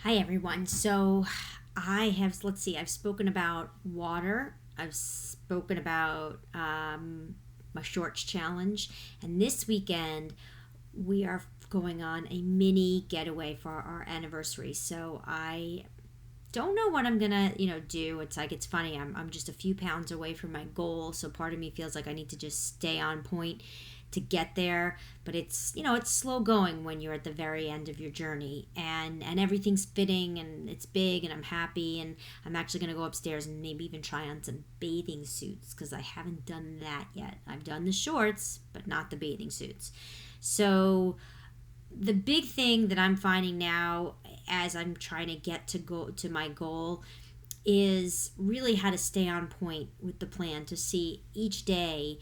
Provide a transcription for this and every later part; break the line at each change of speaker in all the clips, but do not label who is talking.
Hi everyone. So I've spoken about water. I've spoken about my shorts challenge. And this weekend we are going on a mini getaway for our anniversary. So I don't know what I'm gonna, do. It's funny. I'm just a few pounds away from my goal. So part of me feels like I need to just stay on point to get there, but it's slow going when you're at the very end of your journey, and everything's fitting and it's big and I'm happy, and I'm actually going to go upstairs and maybe even try on some bathing suits because I haven't done that yet. I've done the shorts but not the bathing suits. So the big thing that I'm finding now as I'm trying to get to my goal is really how to stay on point with the plan, to see each day,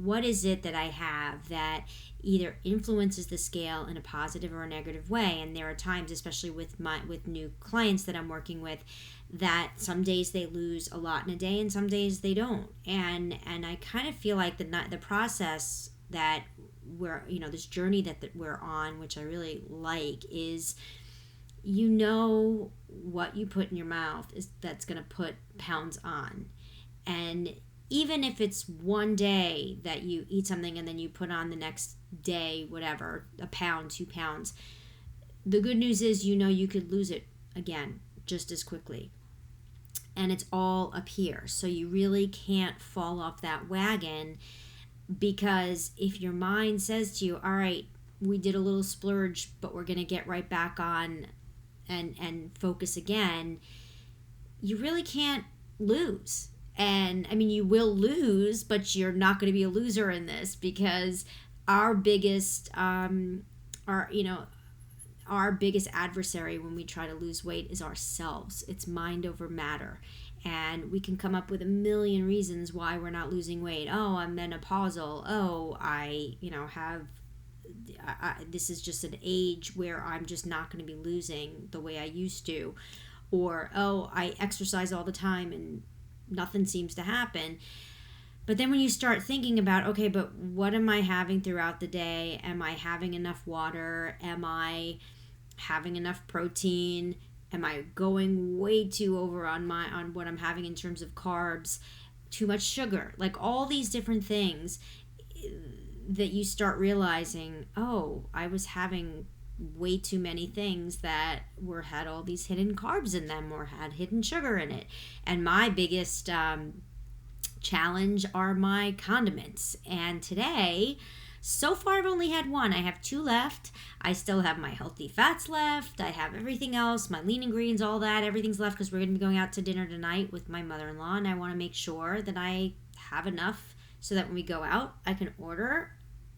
what is it that I have that either influences the scale in a positive or a negative way. And there are times, especially with new clients that I'm working with, that some days they lose a lot in a day and some days they don't. And I kind of feel like the process that we're, this journey that we're on, which I really like, is what you put in your mouth is that's going to put pounds on. And even if it's one day that you eat something and then you put on the next day, whatever, a pound, 2 pounds, the good news is you could lose it again just as quickly. And it's all up here. So you really can't fall off that wagon, because if your mind says to you, all right, we did a little splurge, but we're going to get right back on and focus again, you really can't lose. And I mean, you will lose, but you're not going to be a loser in this, because our biggest, our biggest adversary when we try to lose weight is ourselves. It's mind over matter. And we can come up with a million reasons why we're not losing weight. Oh, I'm menopausal. Oh, this is just an age where I'm just not going to be losing the way I used to. Or, oh, I exercise all the time and nothing seems to happen. But then when you start thinking about, okay, but what am I having throughout the day? Am I having enough water? Am I having enough protein? Am I going way too over on what I'm having in terms of carbs? Too much sugar? Like all these different things that you start realizing, oh, I was having way too many things that had all these hidden carbs in them or had hidden sugar in it. And my biggest challenge are my condiments. And today, so far I've only had one. I have 2 left. I still have my healthy fats left. I have everything else, my lean ingredients, all that. Everything's left because we're going to be going out to dinner tonight with my mother-in-law, and I want to make sure that I have enough so that when we go out, I can order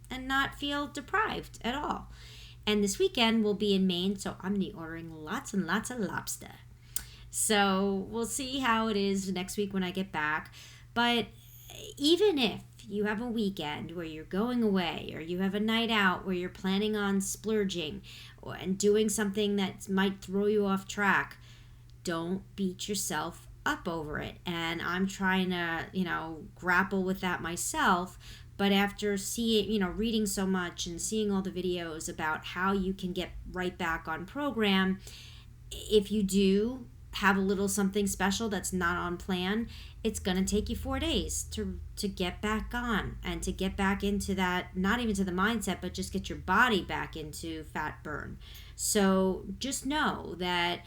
and not feel deprived at all. And this weekend we'll be in Maine, so I'm going to be ordering lots and lots of lobster. So we'll see how it is next week when I get back. But even if you have a weekend where you're going away, or you have a night out where you're planning on splurging and doing something that might throw you off track, don't beat yourself up over it. And I'm trying to, grapple with that myself. But after reading so much and seeing all the videos about how you can get right back on program, if you do have a little something special that's not on plan, it's going to take you 4 days to get back on and to get back into that, not even to the mindset, but just get your body back into fat burn. So just know that,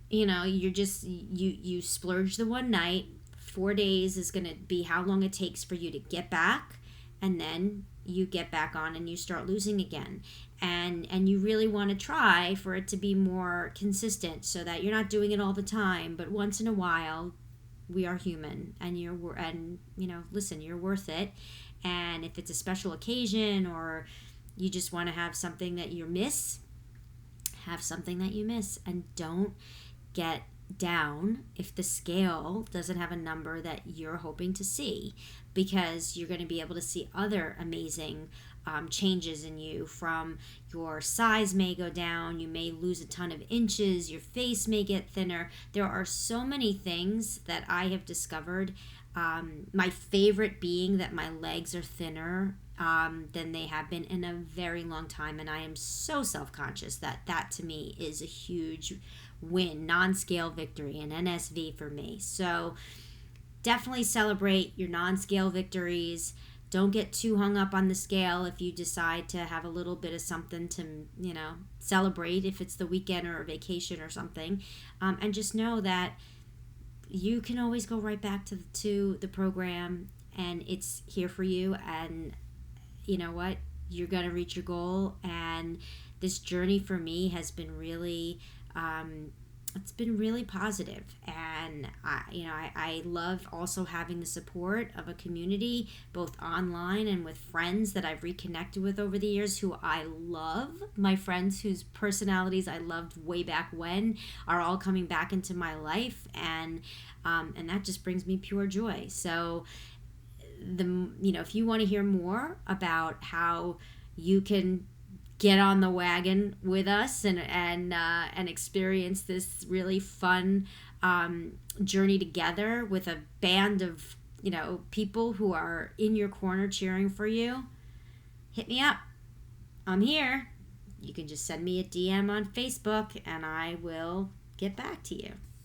you splurge the one night. 4 days is going to be how long it takes for you to get back. And then you get back on and you start losing again. And you really want to try for it to be more consistent, so that you're not doing it all the time, but once in a while. We are human, and listen, you're worth it. And if it's a special occasion, or you just want to have something that you miss, have something that you miss. And don't get down if the scale doesn't have a number that you're hoping to see, because you're going to be able to see other amazing changes in you. From your size may go down, you may lose a ton of inches, your face may get thinner. There are so many things that I have discovered My favorite being that my legs are thinner than they have been in a very long time. And I am so self-conscious that to me is a huge win, non-scale victory, an NSV for me. So definitely celebrate your non-scale victories. Don't get too hung up on the scale if you decide to have a little bit of something to, celebrate, if it's the weekend or a vacation or something. And just know that you can always go right back to the program, and it's here for you. And you know what? You're going to reach your goal. And this journey for me has been really it's been really positive. And I love also having the support of a community, both online and with friends that I've reconnected with over the years, who I love. My friends whose personalities I loved way back when are all coming back into my life, and that just brings me pure joy. So if you want to hear more about how you can get on the wagon with us and experience this really fun journey together with a band of people who are in your corner cheering for you, hit me up. I'm here. You can just send me a DM on Facebook and I will get back to you.